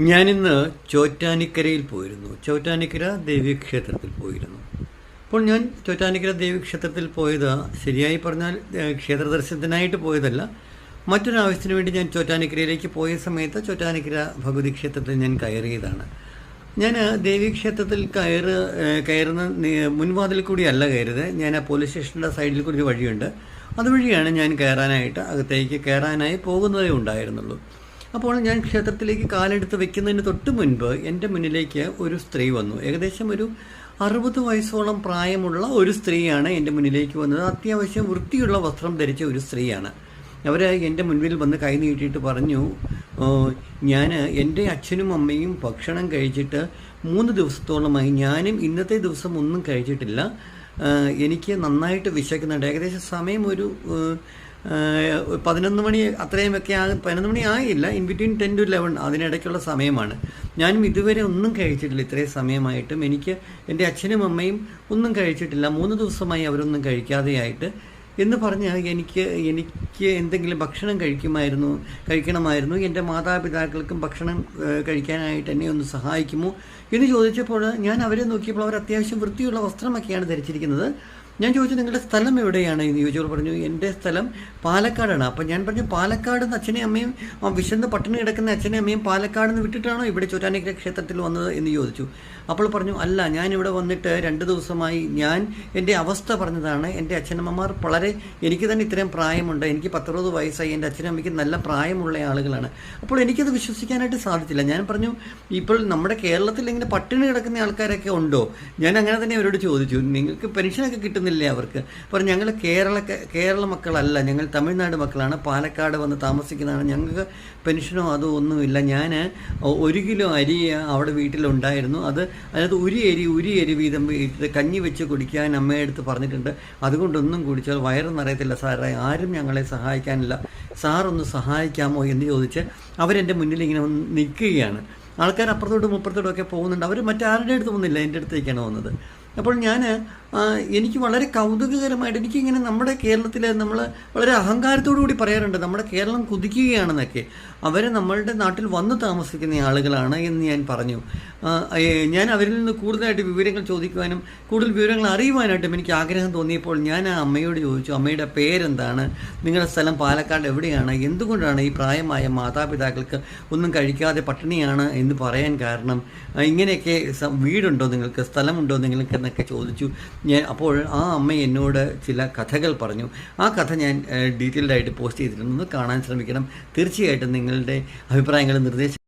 ഞാനിന്ന് ചോറ്റാനിക്കരയിൽ പോയിരുന്നു. ചോറ്റാനിക്കര ദേവീക്ഷേത്രത്തിൽ പോയിരുന്നു. അപ്പോൾ ഞാൻ ചോറ്റാനിക്കര ദേവീക്ഷേത്രത്തിൽ പോയത് ശരിയായി പറഞ്ഞാൽ ക്ഷേത്ര ദർശനത്തിനായിട്ട് പോയതല്ല, മറ്റൊരാവശ്യത്തിന് വേണ്ടി ഞാൻ ചോറ്റാനിക്കരയിലേക്ക് പോയ സമയത്ത് ചോറ്റാനിക്കര ഭഗവതി ക്ഷേത്രത്തിൽ ഞാൻ കയറിയതാണ്. ഞാൻ ദേവീക്ഷേത്രത്തിൽ കയറുന്ന മുൻവാതിൽ കൂടിയല്ല കയറിയത്. ഞാൻ ആ പോലീസ് സ്റ്റേഷൻ്റെ സൈഡിൽ കൂടി ഒരു വഴിയുണ്ട്, അതുവഴിയാണ് ഞാൻ അകത്തേക്ക് കയറാനായി പോകുന്നതേ ഉണ്ടായിരുന്നുള്ളൂ. അപ്പോൾ ഞാൻ ക്ഷേത്രത്തിലേക്ക് കാലെടുത്ത് വെക്കുന്നതിന് തൊട്ട് മുൻപ് എൻ്റെ മുന്നിലേക്ക് ഒരു സ്ത്രീ വന്നു. ഏകദേശം ഒരു 60 വയസ്സോളം പ്രായമുള്ള ഒരു സ്ത്രീയാണ് എൻ്റെ മുന്നിലേക്ക് വന്നത്. അത്യാവശ്യം വൃത്തിയുള്ള വസ്ത്രം ധരിച്ച ഒരു സ്ത്രീയാണ്. അവർ എൻ്റെ മുൻപിൽ വന്ന് കൈ നീട്ടിയിട്ട് പറഞ്ഞു, ഞാൻ എൻ്റെ അച്ഛനും അമ്മയും ഭക്ഷണം കഴിച്ചിട്ട് 3 ദിവസത്തോളമായി, ഞാനും ഇന്നത്തെ ദിവസം ഒന്നും കഴിച്ചിട്ടില്ല. എനിക്ക് നന്നായിട്ട് വിശക്കുന്നുണ്ട്. ഏകദേശം സമയം ഒരു 11 മണി അത്രയുമൊക്കെ 11 മണി ആയില്ല, ഇൻ ബിറ്റ്വീൻ 10 to 11 അതിനിടയ്ക്കുള്ള സമയമാണ്. ഞാനും ഇതുവരെ ഒന്നും കഴിച്ചിട്ടില്ല. ഇത്രയും സമയമായിട്ടും എൻ്റെ അച്ഛനും അമ്മയും ഒന്നും കഴിച്ചിട്ടില്ല. 3 ദിവസമായി അവരൊന്നും കഴിക്കാതെയായിട്ട് എന്ന് പറഞ്ഞാൽ എനിക്ക് എന്തെങ്കിലും ഭക്ഷണം കഴിക്കണമായിരുന്നു. എൻ്റെ മാതാപിതാക്കൾക്കും ഭക്ഷണം കഴിക്കാനായിട്ട് എന്നെ ഒന്ന് സഹായിക്കുമോ എന്ന് ചോദിച്ചപ്പോൾ ഞാൻ അവരെ നോക്കിയപ്പോൾ അവർ അത്യാവശ്യം വൃത്തിയുള്ള വസ്ത്രമൊക്കെയാണ് ധരിച്ചിരിക്കുന്നത്. ഞാൻ ചോദിച്ചു, നിങ്ങളുടെ സ്ഥലം എവിടെയാണ് എന്ന് ചോദിച്ചപ്പോൾ പറഞ്ഞു, എൻ്റെ സ്ഥലം പാലക്കാടാണ്. അപ്പം ഞാൻ പറഞ്ഞു, പാലക്കാട് നിന്ന് അച്ഛനെയും അമ്മയും വിശന്ന് പട്ടിണി കിടക്കുന്ന അച്ഛനെയും അമ്മയും പാലക്കാട് നിന്ന് വിട്ടിട്ടാണോ ഇവിടെ ചോറ്റാനിക്കര ക്ഷേത്രത്തിൽ വന്നത് എന്ന് ചോദിച്ചു. അപ്പോൾ പറഞ്ഞു, അല്ല, ഞാനിവിടെ വന്നിട്ട് 2 ദിവസമായി. ഞാൻ എൻ്റെ അവസ്ഥ പറഞ്ഞതാണ്. എൻ്റെ അച്ഛനമ്മമാർ എനിക്ക് തന്നെ ഇത്രയും പ്രായമുണ്ട്, എനിക്ക് 10-60 വയസ്സായി, എൻ്റെ അച്ഛനും അമ്മയ്ക്ക് നല്ല പ്രായമുള്ള ആളുകളാണ്. അപ്പോൾ എനിക്കത് വിശ്വസിക്കാനായിട്ട് സാധിച്ചില്ല. ഞാൻ പറഞ്ഞു, ഇപ്പോൾ നമ്മുടെ കേരളത്തിൽ ഇങ്ങനെ പട്ടിണി കിടക്കുന്ന ആൾക്കാരൊക്കെ ഉണ്ടോ? ഞാൻ അങ്ങനെ തന്നെ അവരോട് ചോദിച്ചു, നിങ്ങൾക്ക് പെൻഷനൊക്കെ കിട്ടുന്നില്ലേ അവർക്ക്? പറഞ്ഞു, ഞങ്ങൾ കേരള മക്കളല്ല, ഞങ്ങൾ തമിഴ്നാട് മക്കളാണ്, പാലക്കാട് വന്ന് താമസിക്കുന്നതാണ്, ഞങ്ങൾക്ക് പെൻഷനോ അതോ ഒന്നുമില്ല. ഞാൻ 1 കിലോ അരി അവിടെ വീട്ടിലുണ്ടായിരുന്നു. അതിനകത്ത് ഒരു എരി വീതം കഞ്ഞി വെച്ച് കുടിക്കാൻ അമ്മയെടുത്ത് പറഞ്ഞിട്ടുണ്ട്. അതുകൊണ്ടൊന്നും കുടിച്ചാൽ വയറ് നിറയത്തില്ല സാറേ, ആരും ഞങ്ങളെ സഹായിക്കാനില്ല, സാറൊന്ന് സഹായിക്കാമോ എന്ന് ചോദിച്ച് അവരെൻ്റെ മുന്നിൽ ഇങ്ങനെ നിൽക്കുകയാണ്. ആൾക്കാർ അപ്പുറത്തോട്ടും മുപ്പുറത്തോട്ടും ഒക്കെ പോകുന്നുണ്ട്. അവർ മറ്റാരുടെ അടുത്ത് പോകുന്നില്ല, എൻ്റെ അടുത്തേക്കാണ് വന്നത്. അപ്പോൾ എനിക്ക് വളരെ കൗതുകകരമായിട്ട്, എനിക്കിങ്ങനെ നമ്മുടെ കേരളത്തിൽ നമ്മൾ വളരെ അഹങ്കാരത്തോടു കൂടി പറയാറുണ്ട്, നമ്മുടെ കേരളം കുതിക്കുകയാണെന്നൊക്കെ. അവർ നമ്മളുടെ നാട്ടിൽ വന്ന് താമസിക്കുന്ന ആളുകളാണ് എന്ന് ഞാൻ പറഞ്ഞു. ഞാൻ അവരിൽ നിന്ന് കൂടുതലായിട്ട് വിവരങ്ങൾ ചോദിക്കുവാനും കൂടുതൽ വിവരങ്ങൾ അറിയുവാനായിട്ടും എനിക്ക് ആഗ്രഹം തോന്നിയപ്പോൾ ഞാൻ ആ അമ്മയോട് ചോദിച്ചു, അമ്മയുടെ പേരെന്താണ്, നിങ്ങളുടെ സ്ഥലം പാലക്കാട് എവിടെയാണ്, എന്തുകൊണ്ടാണ് ഈ പ്രായമായ മാതാപിതാക്കൾക്ക് ഒന്നും കഴിക്കാതെ പട്ടിണിയാണ് എന്ന് പറയാൻ കാരണം, ഇങ്ങനെയൊക്കെ വീടുണ്ടോ നിങ്ങൾക്ക്, സ്ഥലമുണ്ടോ നിങ്ങൾക്ക് എന്നൊക്കെ ചോദിച്ചു. അപ്പോൾ ആ അമ്മ എന്നോട് ചില കഥകൾ പറഞ്ഞു. ആ കഥ ഞാൻ ഡീറ്റെയിൽഡായിട്ട് പോസ്റ്റ് ചെയ്തിട്ടുണ്ട്, കാണാൻ ശ്രമിക്കണം. തീർച്ചയായിട്ടും നിങ്ങളുടെ അഭിപ്രായങ്ങളും നിർദ്ദേശം